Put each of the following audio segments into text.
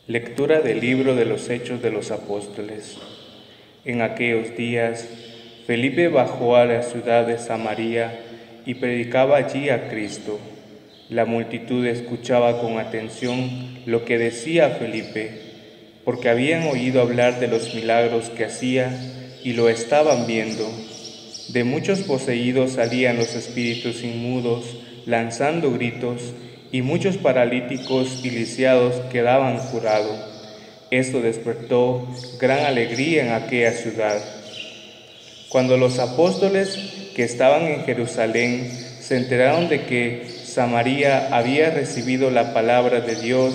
Lectura del libro de los Hechos de los Apóstoles. En aquellos días, Felipe bajó a la ciudad de Samaria y predicaba allí a Cristo. La multitud escuchaba con atención lo que decía Felipe, porque habían oído hablar de los milagros que hacía y lo estaban viendo. De muchos poseídos salían los espíritus inmundos, lanzando gritos, y muchos paralíticos y lisiados quedaban curados. Esto despertó gran alegría en aquella ciudad. Cuando los apóstoles que estaban en Jerusalén se enteraron de que Samaria había recibido la palabra de Dios,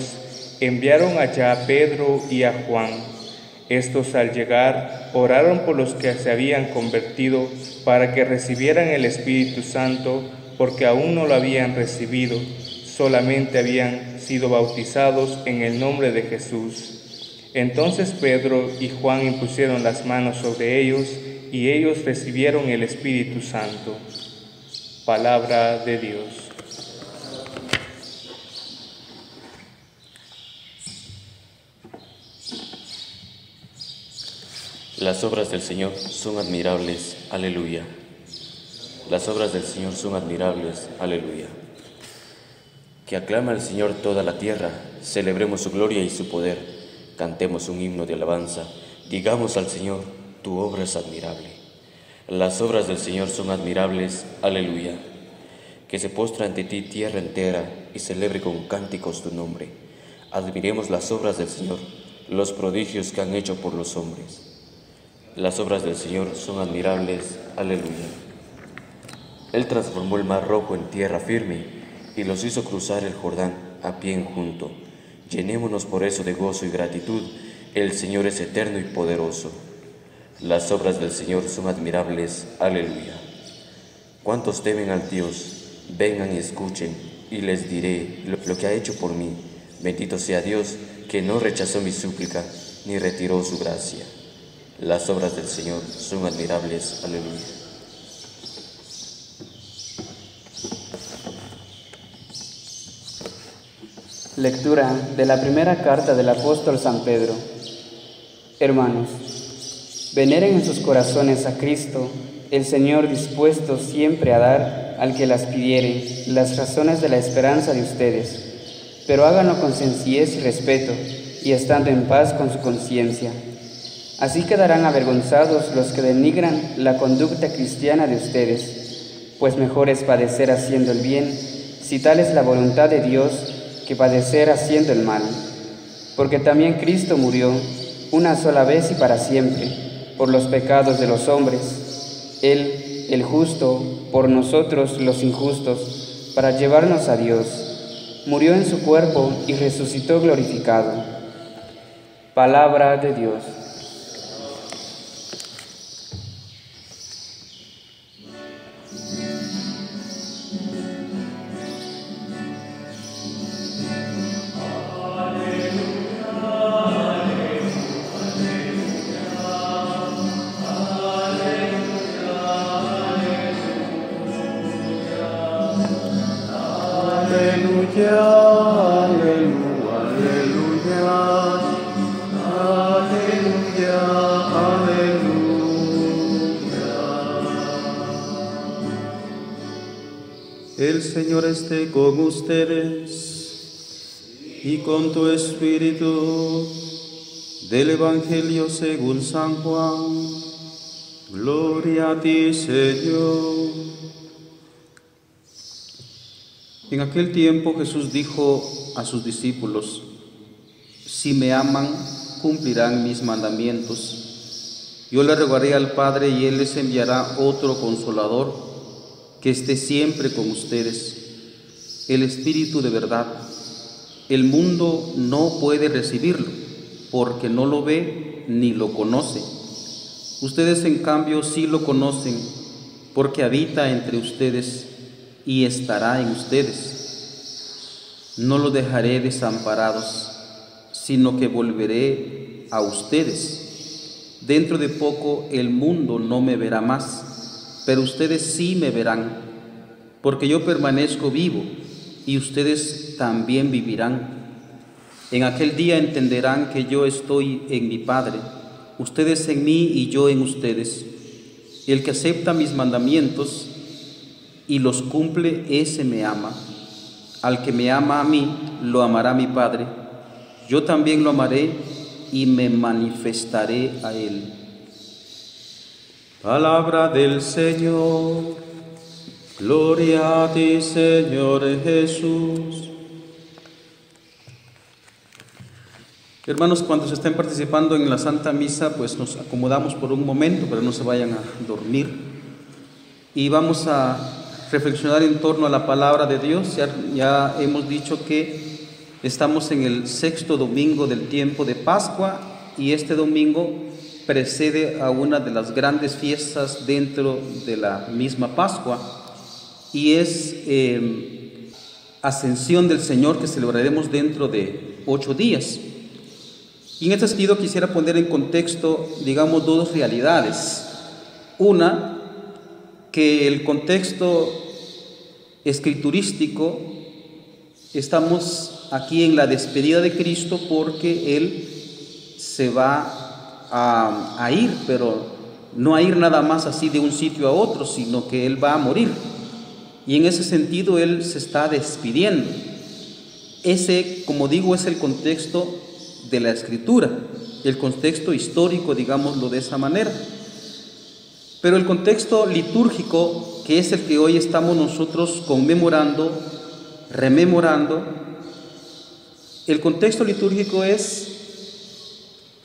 enviaron allá a Pedro y a Juan. Estos, al llegar, oraron por los que se habían convertido para que recibieran el Espíritu Santo, porque aún no lo habían recibido, solamente habían sido bautizados en el nombre de Jesús. Entonces Pedro y Juan impusieron las manos sobre ellos, y ellos recibieron el Espíritu Santo. Palabra de Dios. Las obras del Señor son admirables, aleluya. Las obras del Señor son admirables, aleluya. Que aclama al Señor toda la tierra, celebremos su gloria y su poder, cantemos un himno de alabanza, digamos al Señor, tu obra es admirable. Las obras del Señor son admirables, aleluya. Que se postre ante ti tierra entera y celebre con cánticos tu nombre. Admiremos las obras del Señor, los prodigios que han hecho por los hombres. Las obras del Señor son admirables, aleluya. Él transformó el mar rojo en tierra firme y los hizo cruzar el Jordán a pie enjunto. Llenémonos por eso de gozo y gratitud, el Señor es eterno y poderoso. Las obras del Señor son admirables, aleluya. ¿Cuántos temen al Dios? Vengan y escuchen, y les diré lo que ha hecho por mí. Bendito sea Dios, que no rechazó mi súplica, ni retiró su gracia. Las obras del Señor son admirables, aleluya. Lectura de la primera carta del apóstol San Pedro. Hermanos, veneren en sus corazones a Cristo, el Señor dispuesto siempre a dar al que las pidiere las razones de la esperanza de ustedes, pero háganlo con sencillez y respeto, y estando en paz con su conciencia. Así quedarán avergonzados los que denigran la conducta cristiana de ustedes, pues mejor es padecer haciendo el bien, si tal es la voluntad de Dios, que padecer haciendo el mal. Porque también Cristo murió una sola vez y para siempre, por los pecados de los hombres, Él, el justo, por nosotros los injustos, para llevarnos a Dios. Murió en su cuerpo y resucitó glorificado. Palabra de Dios. El Señor esté con ustedes y con tu espíritu. Del Evangelio según San Juan. Gloria a ti, Señor. En aquel tiempo Jesús dijo a sus discípulos: si me aman, cumplirán mis mandamientos. Yo le rogaré al Padre y Él les enviará otro Consolador, que esté siempre con ustedes, el Espíritu de verdad. El mundo no puede recibirlo, porque no lo ve ni lo conoce. Ustedes, en cambio, sí lo conocen, porque habita entre ustedes y estará en ustedes. No lo dejaré desamparados, sino que volveré a ustedes. Dentro de poco el mundo no me verá más, pero ustedes sí me verán, porque yo permanezco vivo y ustedes también vivirán. En aquel día entenderán que yo estoy en mi Padre, ustedes en mí y yo en ustedes. El que acepta mis mandamientos y los cumple, ese me ama. Al que me ama a mí, lo amará mi Padre. Yo también lo amaré y me manifestaré a él. Palabra del Señor. Gloria a ti, Señor Jesús. Hermanos, cuando se estén participando en la Santa Misa, pues nos acomodamos por un momento, pero no se vayan a dormir. Y vamos a reflexionar en torno a la palabra de Dios. Ya hemos dicho que estamos en el 6º domingo del tiempo de Pascua, y este domingo precede a una de las grandes fiestas dentro de la misma Pascua, y es Ascensión del Señor, que celebraremos dentro de 8 días. Y en este sentido quisiera poner en contexto, digamos, dos realidades. Una, que el contexto escriturístico, estamos aquí en la despedida de Cristo porque Él se va a ir, pero no a ir nada más así de un sitio a otro, sino que Él va a morir. Y en ese sentido Él se está despidiendo. Ese, como digo, es el contexto de la Escritura, el contexto histórico, digámoslo de esa manera. Pero el contexto litúrgico, que es el que hoy estamos nosotros conmemorando, rememorando, el contexto litúrgico es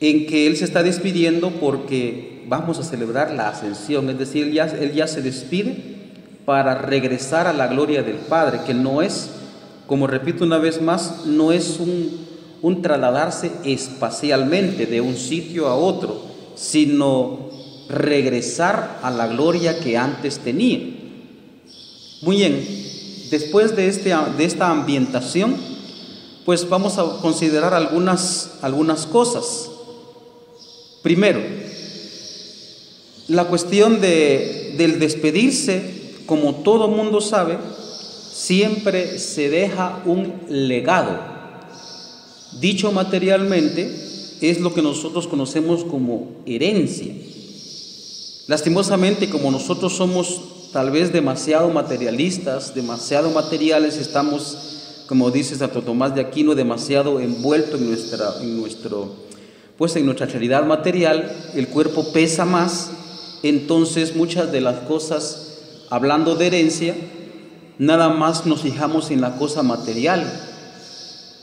en que Él se está despidiendo porque vamos a celebrar la ascensión, es decir, Él ya se despide para regresar a la gloria del Padre, que no es, como repito una vez más, no es un trasladarse espacialmente de un sitio a otro, sino regresar a la gloria que antes tenía. Muy bien, después de esta ambientación, pues vamos a considerar algunas cosas. Primero, la cuestión del despedirse, como todo mundo sabe, siempre se deja un legado. Dicho materialmente, es lo que nosotros conocemos como herencia. Lastimosamente, como nosotros somos tal vez demasiado materialistas, demasiado materiales, estamos, como dice Santo Tomás de Aquino, demasiado envuelto en nuestra realidad material. El cuerpo pesa más, entonces muchas de las cosas, hablando de herencia, nada más nos fijamos en la cosa material.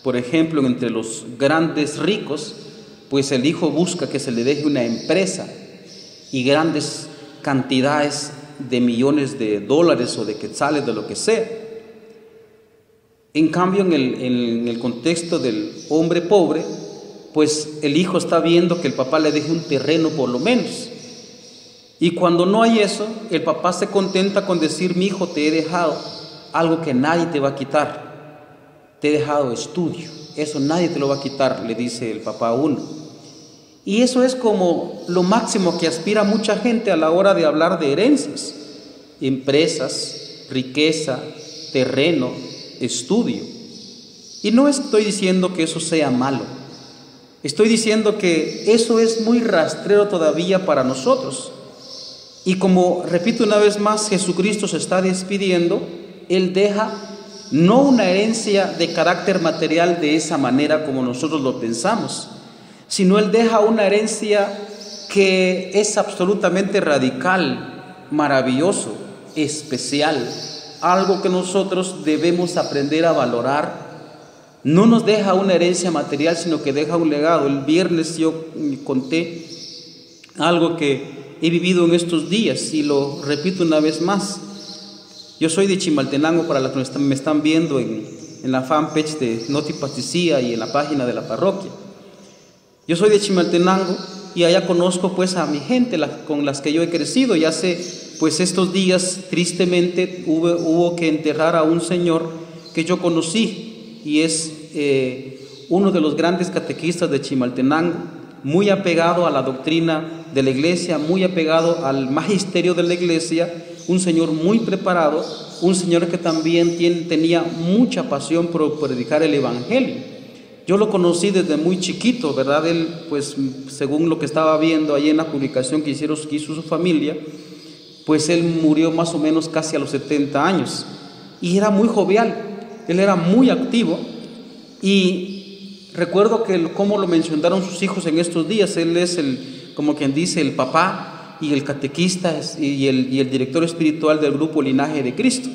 Por ejemplo, entre los grandes ricos, pues el hijo busca que se le deje una empresa y grandes cantidades de millones de dólares o de quetzales, de lo que sea. En cambio, en el contexto del hombre pobre, pues el hijo está viendo que el papá le deje un terreno por lo menos. Y cuando no hay eso, el papá se contenta con decir: mi hijo, te he dejado algo que nadie te va a quitar. Te he dejado estudio, eso nadie te lo va a quitar, le dice el papá a uno. Y eso es como lo máximo que aspira mucha gente a la hora de hablar de herencias: empresas, riqueza, terreno, estudio. Y no estoy diciendo que eso sea malo, estoy diciendo que eso es muy rastrero todavía para nosotros. Y como repito una vez más, Jesucristo se está despidiendo, Él deja no una herencia de carácter material de esa manera como nosotros lo pensamos, sino Él deja una herencia que es absolutamente radical, maravilloso, especial, algo que nosotros debemos aprender a valorar. No nos deja una herencia material, sino que deja un legado. El viernes yo conté algo que he vivido en estos días y lo repito una vez más. Yo soy de Chimaltenango, para los que me están viendo en la fanpage de Noti Pasticía y en la página de la parroquia. Yo soy de Chimaltenango y allá conozco pues a mi gente con las que yo he crecido. Y hace pues estos días tristemente hubo que enterrar a un señor que yo conocí, y es uno de los grandes catequistas de Chimaltenango, muy apegado a la doctrina de la iglesia, muy apegado al magisterio de la iglesia, un señor muy preparado, un señor que también tenía mucha pasión por predicar el evangelio. Yo lo conocí desde muy chiquito, ¿verdad? Él, pues, según lo que estaba viendo ahí en la publicación que hizo su familia, pues él murió más o menos casi a los 70 años. Y era muy jovial, él era muy activo. Y recuerdo que como lo mencionaron sus hijos en estos días, él es como quien dice, el papá y el catequista y el director espiritual del grupo Linaje de Cristo,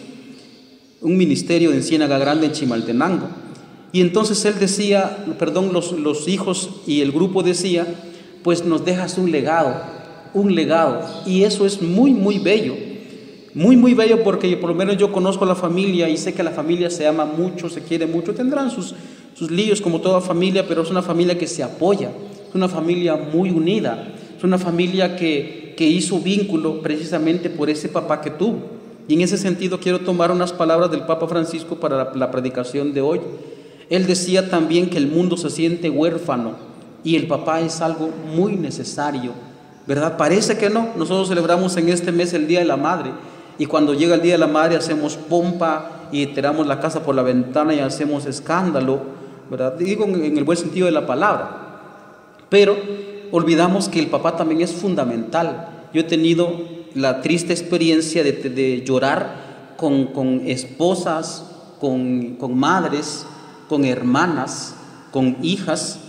un ministerio en Ciénaga Grande, en Chimaltenango. Y entonces él decía, los hijos y el grupo decía, pues nos dejas un legado, y eso es muy, muy bello, muy bello, porque por lo menos yo conozco a la familia y sé que la familia se ama mucho, se quiere mucho, tendrán sus líos como toda familia, pero es una familia que se apoya, es una familia muy unida, es una familia que hizo vínculo precisamente por ese papá que tuvo. Y en ese sentido quiero tomar unas palabras del Papa Francisco para la predicación de hoy. Él decía también que el mundo se siente huérfano y el papá es algo muy necesario, ¿verdad? Parece que no. Nosotros celebramos en este mes el Día de la Madre, y cuando llega el Día de la Madre hacemos pompa y tiramos la casa por la ventana y hacemos escándalo, ¿verdad? Digo en el buen sentido de la palabra, pero olvidamos que el papá también es fundamental. Yo he tenido la triste experiencia de llorar con esposas, con madres, con hermanas, con hijas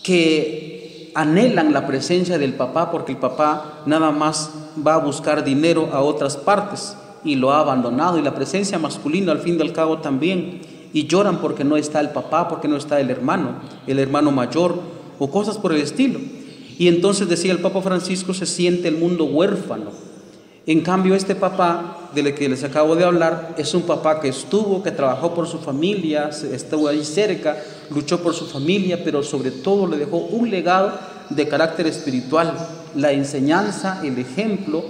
que anhelan la presencia del papá, porque el papá nada más va a buscar dinero a otras partes y lo ha abandonado, y la presencia masculina al fin y al cabo también, y lloran porque no está el papá, porque no está el hermano mayor o cosas por el estilo. Y entonces decía el Papa Francisco, se siente el mundo huérfano. En cambio, este papá del que les acabo de hablar es un papá que trabajó por su familia, estuvo ahí cerca, luchó por su familia, pero sobre todo le dejó un legado de carácter espiritual, la enseñanza, el ejemplo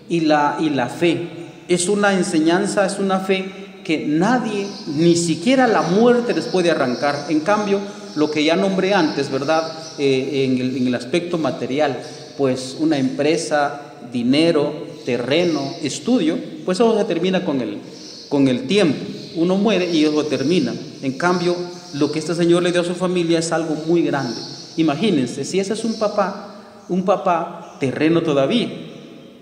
y la fe. Es una enseñanza, es una fe que nadie, ni siquiera la muerte les puede arrancar. En cambio, lo que ya nombré antes, ¿verdad? En el aspecto material, pues una empresa, dinero, terreno, estudio, pues eso se termina con el tiempo. Uno muere y eso termina. En cambio, lo que este Señor le dio a su familia es algo muy grande. Imagínense, si ese es un papá terreno todavía,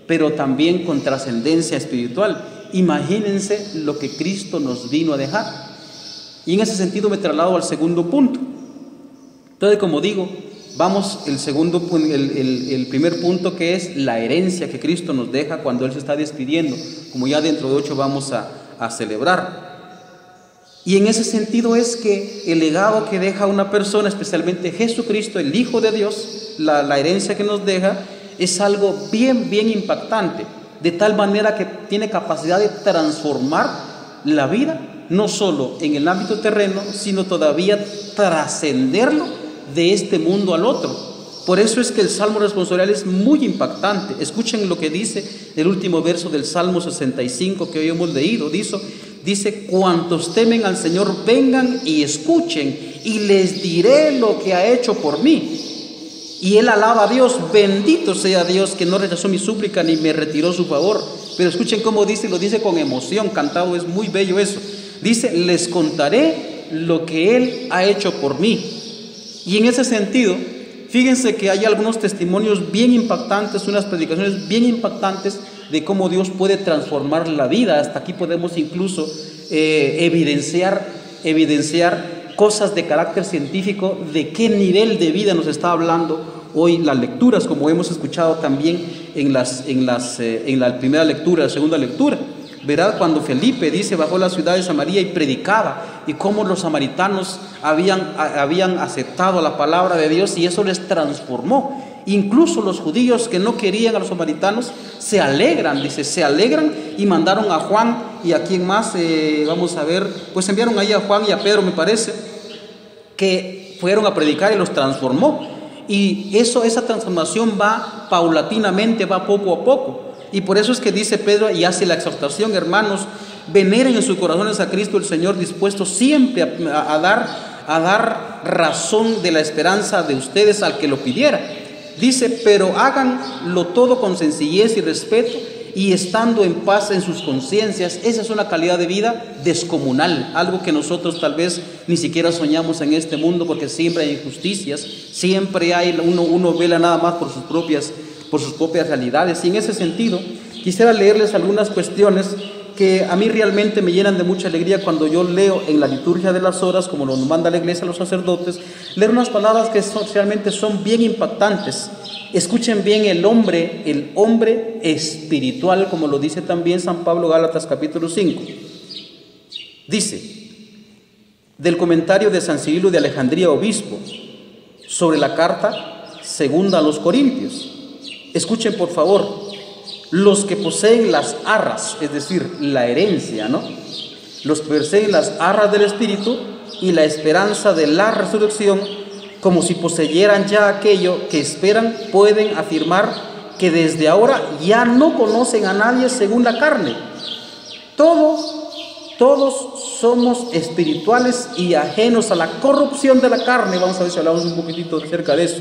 pero también con trascendencia espiritual, imagínense lo que Cristo nos vino a dejar. Y en ese sentido me traslado al segundo punto. Entonces, como digo, vamos el primer punto, que es la herencia que Cristo nos deja cuando Él se está despidiendo, como ya dentro de 8 vamos a celebrar. Y en ese sentido es que el legado que deja una persona, especialmente Jesucristo, el Hijo de Dios, la herencia que nos deja, es algo bien, bien impactante, de tal manera que tiene capacidad de transformar la vida, no solo en el ámbito terreno, sino todavía trascenderlo de este mundo al otro. Por eso es que el Salmo responsorial es muy impactante. Escuchen lo que dice el último verso del Salmo 65 que hoy hemos leído. Dice: cuantos temen al Señor, vengan y escuchen, y les diré lo que ha hecho por mí. Y él alaba a Dios: bendito sea Dios, que no rechazó mi súplica ni me retiró su favor. Pero escuchen cómo dice, lo dice con emoción, cantado, es muy bello eso. Dice: les contaré lo que Él ha hecho por mí. Y en ese sentido, fíjense que hay algunos testimonios bien impactantes, unas predicaciones bien impactantes de cómo Dios puede transformar la vida. Hasta aquí podemos incluso evidenciar cosas de carácter científico, de qué nivel de vida nos está hablando hoy las lecturas, como hemos escuchado también en la primera lectura, la segunda lectura. Verá cuando Felipe dice bajó a la ciudad de Samaria y predicaba, y cómo los samaritanos habían aceptado la palabra de Dios y eso les transformó. Incluso los judíos que no querían a los samaritanos se alegran y mandaron a Juan y a quien más, vamos a ver, pues enviaron ahí a Juan y a Pedro, me parece, que fueron a predicar y los transformó. Y esa transformación va paulatinamente, va poco a poco. Y por eso es que dice Pedro y hace la exhortación: hermanos, veneren en sus corazones a Cristo el Señor, dispuesto siempre a dar razón de la esperanza de ustedes al que lo pidiera. Dice: pero háganlo todo con sencillez y respeto, y estando en paz en sus conciencias. Esa es una calidad de vida descomunal, algo que nosotros tal vez ni siquiera soñamos en este mundo, porque siempre hay injusticias, siempre hay, uno vela nada más por sus propias realidades. Y en ese sentido quisiera leerles algunas cuestiones que a mí realmente me llenan de mucha alegría cuando yo leo en la liturgia de las horas, como nos manda la iglesia, los sacerdotes, leer unas palabras que realmente son bien impactantes. Escuchen bien, el hombre espiritual, como lo dice también San Pablo, Gálatas capítulo 5. Dice, del comentario de San Cirilo de Alejandría, obispo, sobre la carta segunda a los Corintios. Escuchen por favor. Los que poseen las arras, es decir, la herencia, ¿no? Los que poseen las arras del Espíritu y la esperanza de la resurrección, como si poseyeran ya aquello que esperan, pueden afirmar que desde ahora ya no conocen a nadie según la carne. Todos somos espirituales y ajenos a la corrupción de la carne. Vamos a ver si hablamos un poquitito acerca de eso.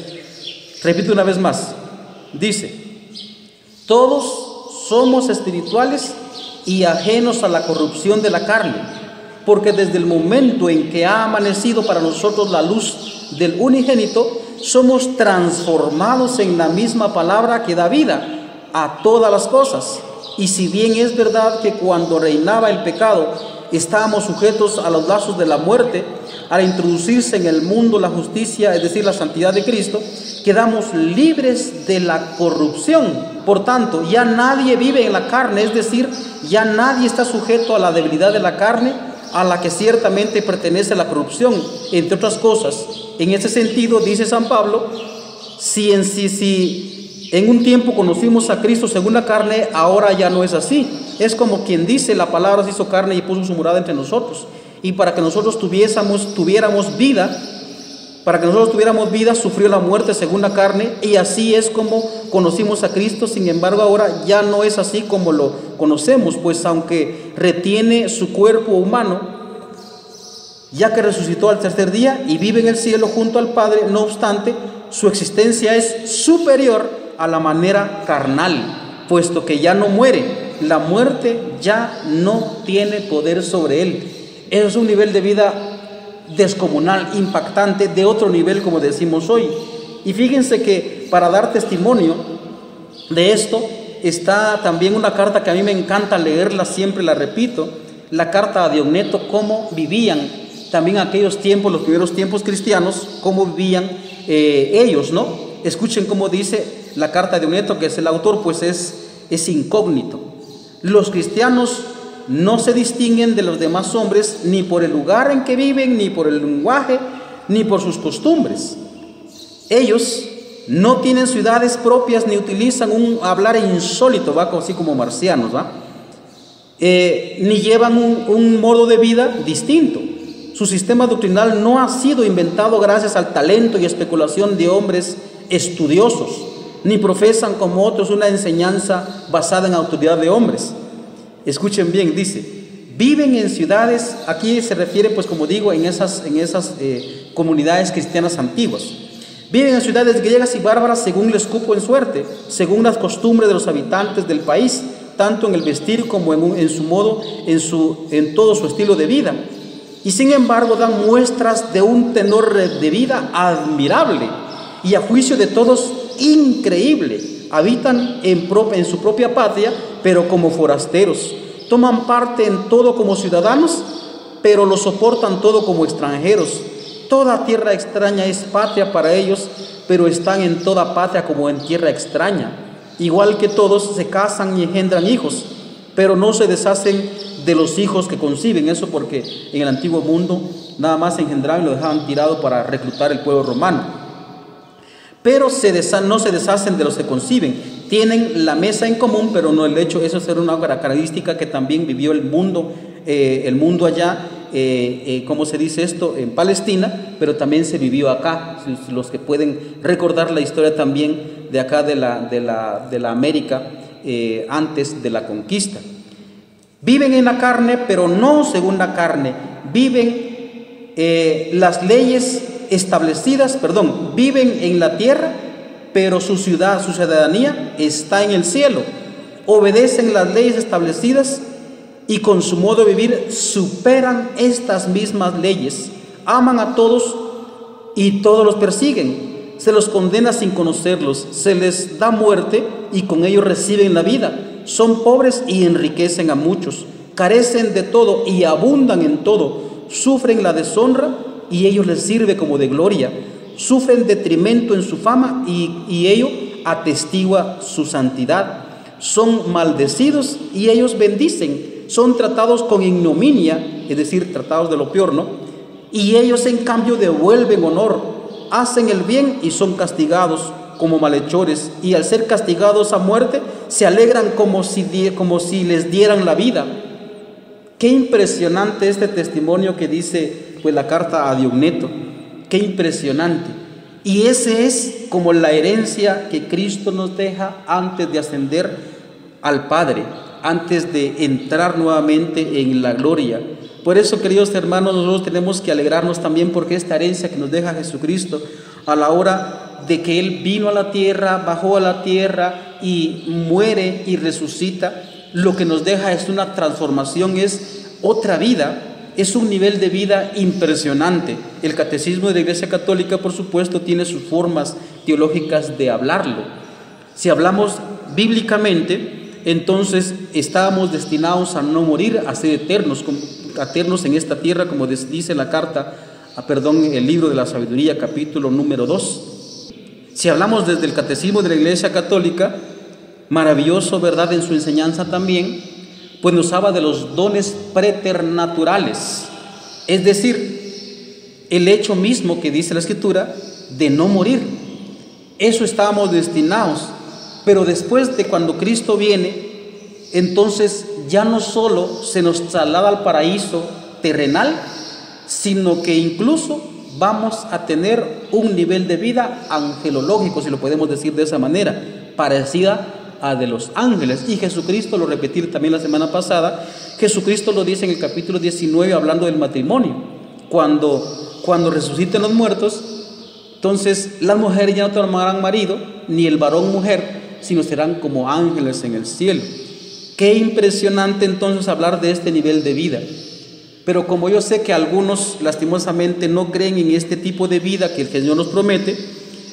Repito una vez más. Dice, todos somos espirituales y ajenos a la corrupción de la carne, porque desde el momento en que ha amanecido para nosotros la luz del unigénito, somos transformados en la misma palabra que da vida a todas las cosas. Y si bien es verdad que cuando reinaba el pecado estábamos sujetos a los lazos de la muerte, al introducirse en el mundo la justicia, es decir, la santidad de Cristo, quedamos libres de la corrupción. Por tanto, ya nadie vive en la carne, es decir, ya nadie está sujeto a la debilidad de la carne, a la que ciertamente pertenece la corrupción, entre otras cosas. En ese sentido, dice San Pablo, si en un tiempo conocimos a Cristo según la carne, ahora ya no es así. Es como quien dice, la palabra se hizo carne y puso su morada entre nosotros. Y para que nosotros tuviéramos vida, sufrió la muerte según la carne, y así es como conocimos a Cristo. Sin embargo, ahora ya no es así como lo conocemos, pues aunque retiene su cuerpo humano, ya que resucitó al tercer día y vive en el cielo junto al Padre, no obstante, su existencia es superior a la manera carnal, puesto que ya no muere. La muerte ya no tiene poder sobre él. Es un nivel de vida descomunal, impactante, de otro nivel, como decimos hoy. Y fíjense que para dar testimonio de esto está también una carta que a mí me encanta leerla, siempre la repito, la carta a Diogneto, cómo vivían también aquellos tiempos, los primeros tiempos cristianos, cómo vivían ellos, ¿no? Escuchen cómo dice la carta de Diogneto, que es el autor, pues es incógnito. Los cristianos no se distinguen de los demás hombres ni por el lugar en que viven, ni por el lenguaje, ni por sus costumbres. Ellos no tienen ciudades propias ni utilizan un hablar insólito, ¿va? Así como marcianos, ¿va? Ni llevan un modo de vida distinto. Su sistema doctrinal no ha sido inventado gracias al talento y especulación de hombres estudiosos, ni profesan como otros una enseñanza basada en autoridad de hombres. Escuchen bien, dice, viven en ciudades, aquí se refiere, pues como digo, en esas comunidades cristianas antiguas. Viven en ciudades griegas y bárbaras según les cupo en suerte, según las costumbres de los habitantes del país, tanto en el vestir como en su modo, en todo su estilo de vida. Y sin embargo dan muestras de un tenor de vida admirable y a juicio de todos increíble. Habitan en su propia patria, pero como forasteros. Toman parte en todo como ciudadanos, pero lo soportan todo como extranjeros. Toda tierra extraña es patria para ellos, pero están en toda patria como en tierra extraña. Igual que todos, se casan y engendran hijos, pero no se deshacen de los hijos que conciben. Eso porque en el antiguo mundo nada más engendraban y lo dejaban tirado para reclutar el pueblo romano. Pero no se deshacen de los que conciben. Tienen la mesa en común, pero no el lecho. Eso es una característica que también vivió el mundo allá, ¿cómo se dice esto? En Palestina, pero también se vivió acá. Los que pueden recordar la historia también de acá de la América antes de la conquista. Viven en la carne, pero no según la carne. Viven las leyes establecidas, viven en la tierra, pero su ciudadanía está en el cielo. obedecen las leyes establecidas y con su modo de vivir superan estas mismas leyes. Aman a todos y todos los persiguen. Se los condena sin conocerlos. Se les da muerte y con ellos reciben la vida. Son pobres y enriquecen a muchos. Carecen de todo y abundan en todo. Sufren la deshonra y ellos les sirve como de gloria. Sufren detrimento en su fama y ello atestigua su santidad. Son maldecidos y ellos bendicen. Son tratados con ignominia, es decir, tratados de lo peor, ¿no? Y ellos en cambio devuelven honor. Hacen el bien y son castigados como malhechores. Y al ser castigados a muerte, se alegran como si les dieran la vida. Qué impresionante este testimonio que dice pues la carta a Diogneto. Qué impresionante. Y ese es como la herencia que Cristo nos deja antes de ascender al Padre, antes de entrar nuevamente en la gloria. Por eso, queridos hermanos, nosotros tenemos que alegrarnos también porque esta herencia que nos deja Jesucristo a la hora de que Él vino a la tierra, bajó a la tierra y muere y resucita, lo que nos deja es una transformación, es otra vida. Es un nivel de vida impresionante. El catecismo de la Iglesia Católica, por supuesto, tiene sus formas teológicas de hablarlo. Si hablamos bíblicamente, entonces estábamos destinados a no morir, a ser eternos en esta tierra, como dice la carta, el libro de la sabiduría, capítulo número 2. Si hablamos desde el catecismo de la Iglesia Católica, maravilloso, ¿verdad?, en su enseñanza también, pues nos habla de los dones preternaturales, es decir, el hecho mismo que dice la Escritura de no morir. Eso estábamos destinados, pero después de cuando Cristo viene, entonces ya no solo se nos traslada al paraíso terrenal, sino que incluso vamos a tener un nivel de vida angelológico, si lo podemos decir de esa manera, parecida a de los ángeles. Y Jesucristo, lo repetí también la semana pasada, Jesucristo lo dice en el capítulo 19 hablando del matrimonio. Cuando resuciten los muertos, entonces las mujeres ya no tomarán marido, ni el varón mujer, sino serán como ángeles en el cielo. Qué impresionante entonces hablar de este nivel de vida. Pero como yo sé que algunos lastimosamente no creen en este tipo de vida que el Señor nos promete,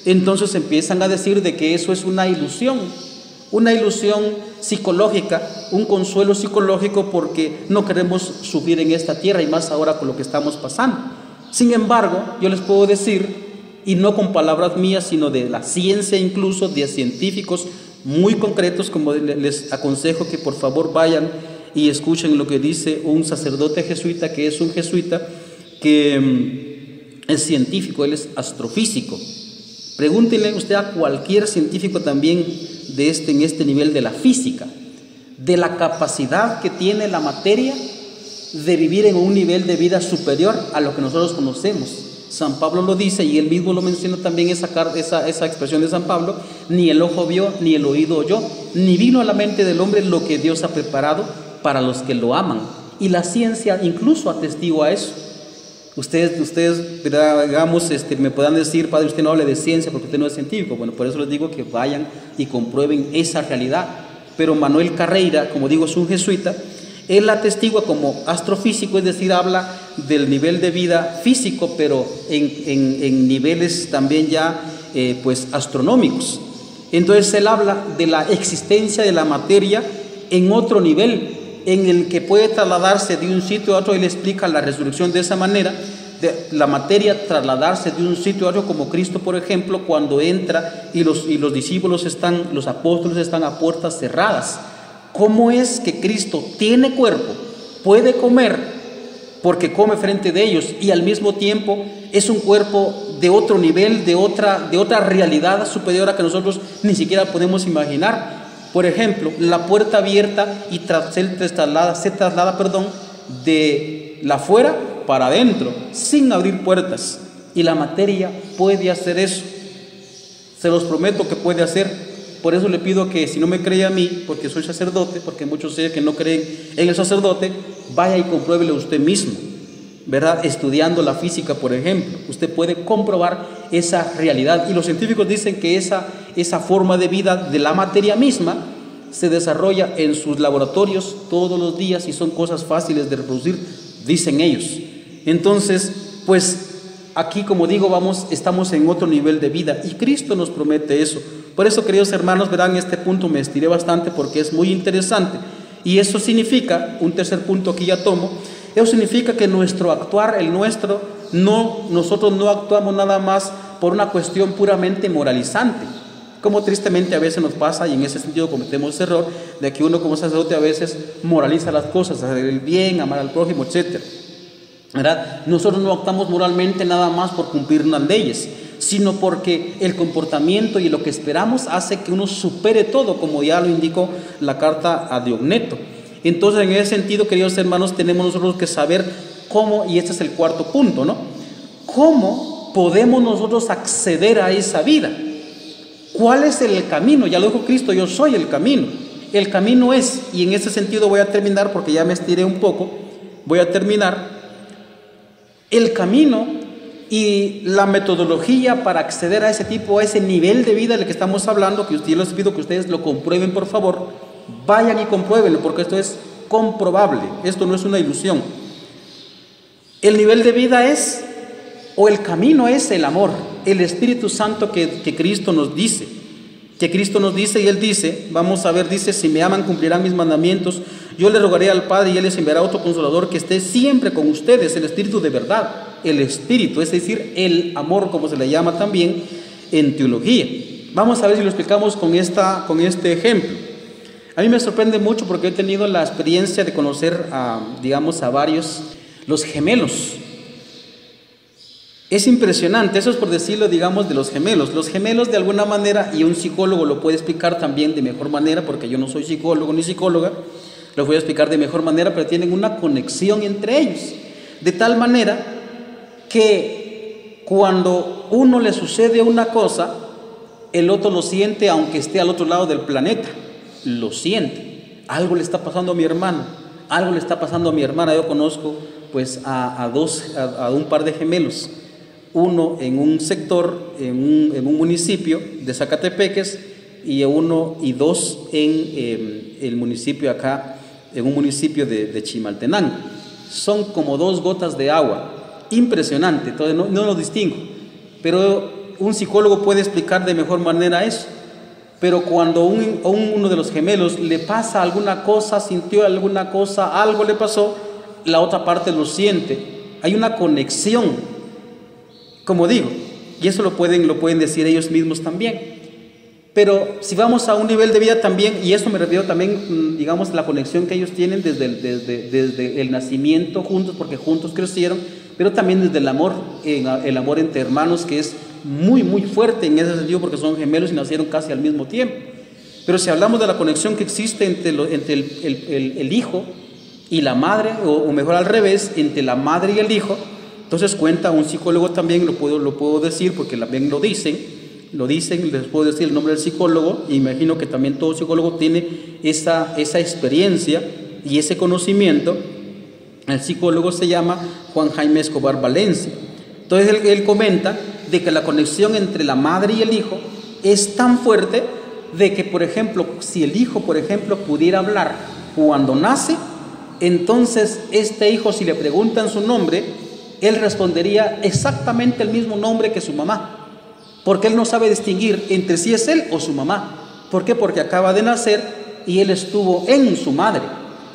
entonces empiezan a decir de que eso es una ilusión psicológica, un consuelo psicológico porque no queremos sufrir en esta tierra y más ahora con lo que estamos pasando. Sin embargo, yo les puedo decir, y no con palabras mías, sino de la ciencia, incluso de científicos muy concretos, como les aconsejo que por favor vayan y escuchen lo que dice un sacerdote jesuita, que es un jesuita que es científico, él es astrofísico. Pregúntenle usted a cualquier científico también en este nivel de la física, de la capacidad que tiene la materia de vivir en un nivel de vida superior a lo que nosotros conocemos. San Pablo lo dice y él mismo lo menciona también, esa expresión de San Pablo: ni el ojo vio, ni el oído oyó, ni vino a la mente del hombre lo que Dios ha preparado para los que lo aman. Y la ciencia incluso atestigua eso. Ustedes digamos, me podrán decir: padre, usted no hable de ciencia porque usted no es científico. Bueno, por eso les digo que vayan y comprueben esa realidad. Pero Manuel Carreira, como digo, es un jesuita. Él atestigua como astrofísico, es decir, habla del nivel de vida físico, pero en niveles también ya pues astronómicos. Entonces él habla de la existencia de la materia en otro nivel, en el que puede trasladarse de un sitio a otro. Él explica la resurrección de esa manera, de la materia trasladarse de un sitio a otro, como Cristo, por ejemplo, cuando entra y los discípulos los apóstoles están a puertas cerradas. ¿Cómo es que Cristo tiene cuerpo, puede comer, porque come frente de ellos, y al mismo tiempo es un cuerpo de otro nivel, de otra realidad superior a que nosotros ni siquiera podemos imaginar? Por ejemplo, la puerta abierta y se traslada de la afuera para adentro, sin abrir puertas. Y la materia puede hacer eso. Se los prometo que puede hacer. Por eso le pido que, si no me cree a mí, porque soy sacerdote, porque muchos sé que no creen en el sacerdote, vaya y compruébelo usted mismo, ¿verdad? Estudiando la física, por ejemplo, usted puede comprobar esa realidad. Y los científicos dicen que esa forma de vida de la materia misma se desarrolla en sus laboratorios todos los días y son cosas fáciles de reproducir, dicen ellos. Entonces, pues aquí, como digo, estamos en otro nivel de vida y Cristo nos promete eso. Por eso, queridos hermanos, verán, este punto me estiré bastante porque es muy interesante. Y eso significa, un tercer punto aquí ya tomo, eso significa que nuestro actuar, nosotros no actuamos nada más por una cuestión puramente moralizante, como tristemente a veces nos pasa, y en ese sentido cometemos ese error de que uno como sacerdote a veces moraliza las cosas, hacer el bien, amar al prójimo, etc. ¿Verdad? Nosotros no actuamos moralmente nada más por cumplir unas leyes, sino porque el comportamiento y lo que esperamos hace que uno supere todo, como ya lo indicó la carta a Diogneto. Entonces, en ese sentido, queridos hermanos, tenemos nosotros que saber cómo, y este es el cuarto punto, ¿no? ¿Cómo podemos nosotros acceder a esa vida? ¿Cuál es el camino? Ya lo dijo Cristo, yo soy el camino. El camino es, y en ese sentido voy a terminar porque ya me estiré un poco, voy a terminar. El camino y la metodología para acceder a ese nivel de vida del que estamos hablando, que yo les pido que ustedes lo comprueben, por favor, vayan y compruébenlo, porque esto es comprobable, esto no es una ilusión. El nivel de vida es, o el camino es el amor, el Espíritu Santo que Cristo nos dice, y Él dice, vamos a ver, dice, si me aman cumplirán mis mandamientos, yo le rogaré al Padre y Él les enviará otro Consolador que esté siempre con ustedes, el Espíritu de verdad, el Espíritu, es decir, el amor, como se le llama también en teología. Vamos a ver si lo explicamos con este ejemplo. A mí me sorprende mucho porque he tenido la experiencia de conocer a varios, los gemelos. Es impresionante, eso es por decirlo, de los gemelos. Los gemelos de alguna manera, y un psicólogo lo puede explicar también de mejor manera, porque yo no soy psicólogo ni psicóloga, lo voy a explicar de mejor manera, pero tienen una conexión entre ellos, de tal manera que cuando uno le sucede una cosa, el otro lo siente aunque esté al otro lado del planeta, lo siente. Algo le está pasando a mi hermano, algo le está pasando a mi hermana. Yo conozco pues a un par de gemelos, uno en un sector, en un municipio de Zacatepeques, y dos en el municipio acá, en un municipio de Chimaltenango. Son como 2 gotas de agua, impresionante, entonces no lo distingo, pero un psicólogo puede explicar de mejor manera eso. Pero cuando uno de los gemelos le pasa alguna cosa, sintió alguna cosa, algo le pasó, la otra parte lo siente, hay una conexión, como digo, y eso lo pueden decir ellos mismos también. Pero si vamos a un nivel de vida también, y eso me refiero también, la conexión que ellos tienen desde el nacimiento juntos, porque juntos crecieron, pero también desde el amor entre hermanos, que es muy, muy fuerte en ese sentido, porque son gemelos y nacieron casi al mismo tiempo. Pero si hablamos de la conexión que existe entre el hijo y la madre, o mejor al revés, entre la madre y el hijo, entonces cuenta un psicólogo también, lo puedo decir porque también lo dicen, les puedo decir el nombre del psicólogo, y imagino que también todo psicólogo tiene esa experiencia y ese conocimiento. El psicólogo se llama Juan Jaime Escobar Valencia. Entonces él comenta de que la conexión entre la madre y el hijo es tan fuerte de que, por ejemplo, si el hijo, por ejemplo, pudiera hablar cuando nace, entonces este hijo, si le preguntan su nombre, él respondería exactamente el mismo nombre que su mamá, porque él no sabe distinguir entre si es él o su mamá. ¿Por qué? Porque acaba de nacer y él estuvo en su madre.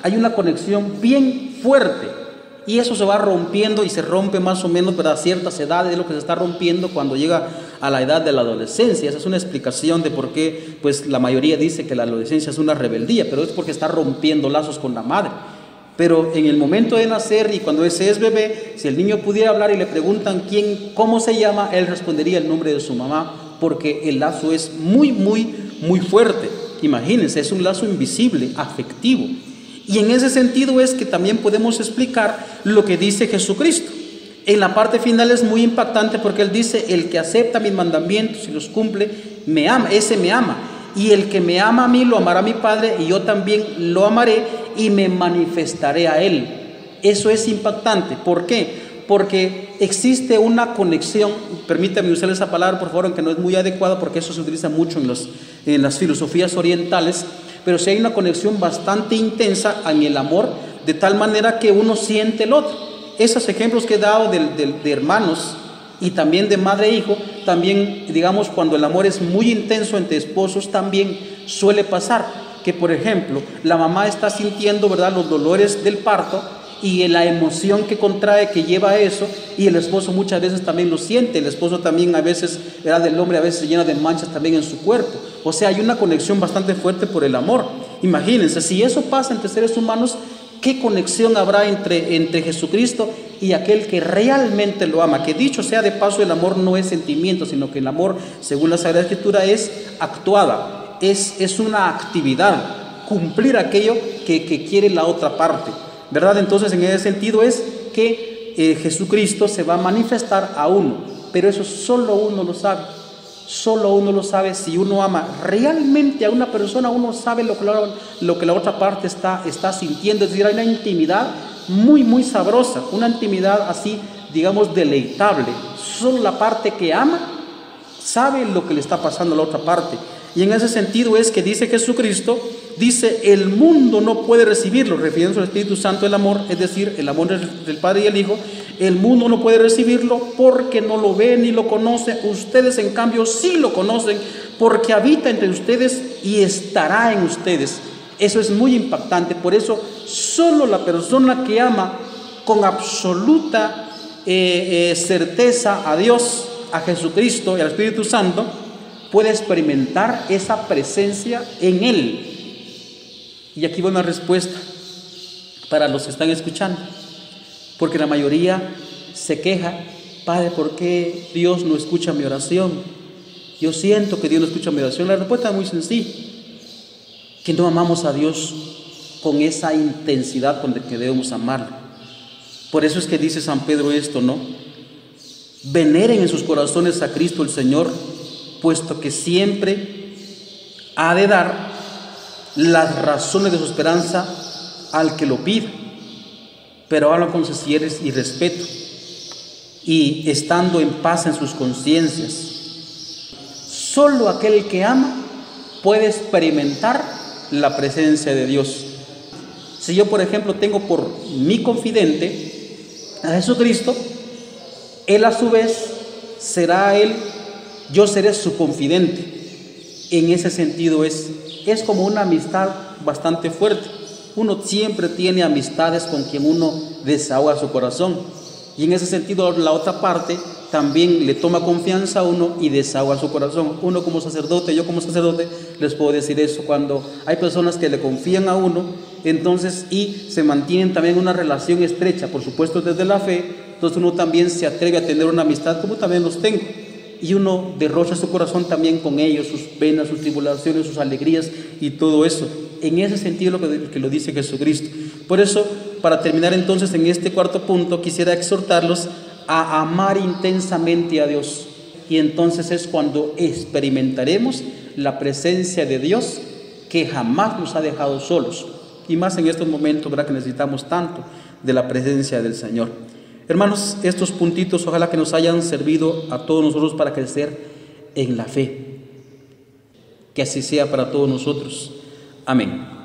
Hay una conexión bien fuerte, y eso se va rompiendo, y se rompe más o menos a ciertas edades. Es lo que se está rompiendo cuando llega a la edad de la adolescencia. Esa es una explicación de por qué pues la mayoría dice que la adolescencia es una rebeldía, pero es porque está rompiendo lazos con la madre. Pero en el momento de nacer, y cuando ese es bebé, si el niño pudiera hablar y le preguntan cómo se llama, él respondería el nombre de su mamá, porque el lazo es muy, muy, muy fuerte. Imagínense, es un lazo invisible, afectivo. Y en ese sentido es que también podemos explicar lo que dice Jesucristo. En la parte final es muy impactante, porque Él dice: el que acepta mis mandamientos y los cumple, me ama, ese me ama. Y el que me ama a mí, lo amará a mi Padre, y yo también lo amaré y me manifestaré a Él. Eso es impactante. ¿Por qué? Porque existe una conexión, permítame usar esa palabra por favor, aunque no es muy adecuada, porque eso se utiliza mucho en las filosofías orientales, pero sí hay una conexión bastante intensa en el amor, de tal manera que uno siente el otro. Esos ejemplos que he dado de hermanos y también de madre e hijo, también, digamos, cuando el amor es muy intenso entre esposos, también suele pasar que, por ejemplo, la mamá está sintiendo, ¿verdad?, los dolores del parto y la emoción que contrae, que lleva a eso, y el esposo muchas veces también lo siente. El esposo también a veces, ¿verdad?, del hombre a veces se llena de manchas también en su cuerpo. O sea, hay una conexión bastante fuerte por el amor. Imagínense, si eso pasa entre seres humanos, ¿qué conexión habrá entre Jesucristo y aquel que realmente lo ama? Que dicho sea de paso, el amor no es sentimiento, sino que el amor, según la Sagrada Escritura, es actuada, es una actividad, cumplir aquello que quiere la otra parte, ¿verdad? Entonces, en ese sentido es que Jesucristo se va a manifestar a uno, pero eso solo uno lo sabe. Solo uno lo sabe. Si uno ama realmente a una persona, uno sabe lo que la otra parte está sintiendo. Es decir, hay una intimidad muy, muy sabrosa, una intimidad así, digamos, deleitable. Solo la parte que ama sabe lo que le está pasando a la otra parte. Y en ese sentido es que dice Jesucristo, dice, el mundo no puede recibirlo, refiriéndose al Espíritu Santo, el amor, es decir, el amor del Padre y el Hijo. El mundo no puede recibirlo porque no lo ve ni lo conoce. Ustedes, en cambio, sí lo conocen, porque habita entre ustedes y estará en ustedes. Eso es muy impactante. Por eso, solo la persona que ama con absoluta certeza a Dios, a Jesucristo y al Espíritu Santo, puede experimentar esa presencia en él. Y aquí va una respuesta para los que están escuchando, porque la mayoría se queja: Padre, ¿por qué Dios no escucha mi oración? Yo siento que Dios no escucha mi oración. La respuesta es muy sencilla: que no amamos a Dios con esa intensidad con la que debemos amarlo. Por eso es que dice San Pedro esto, ¿no? Veneren en sus corazones a Cristo el Señor, puesto que siempre ha de dar las razones de su esperanza al que lo pida, pero habla con sencillez y respeto, y estando en paz en sus conciencias. Solo aquel que ama puede experimentar la presencia de Dios. Si yo, por ejemplo, tengo por mi confidente a Jesucristo, Él a su vez será Él, yo seré su confidente. En ese sentido es como una amistad bastante fuerte. Uno siempre tiene amistades con quien uno desahoga su corazón, y en ese sentido la otra parte también le toma confianza a uno y desahoga su corazón. Uno como sacerdote, yo como sacerdote les puedo decir eso. Cuando hay personas que le confían a uno, entonces, y se mantienen también una relación estrecha, por supuesto desde la fe, entonces uno también se atreve a tener una amistad, como también los tengo, y uno derrocha su corazón también con ellos, sus penas, sus tribulaciones, sus alegrías y todo eso. En ese sentido lo que lo dice Jesucristo. Por eso, para terminar entonces en este cuarto punto, quisiera exhortarlos a amar intensamente a Dios. Y entonces es cuando experimentaremos la presencia de Dios, que jamás nos ha dejado solos. Y más en estos momentos, ¿verdad?, que necesitamos tanto de la presencia del Señor. Hermanos, estos puntitos ojalá que nos hayan servido a todos nosotros para crecer en la fe. Que así sea para todos nosotros. Amén.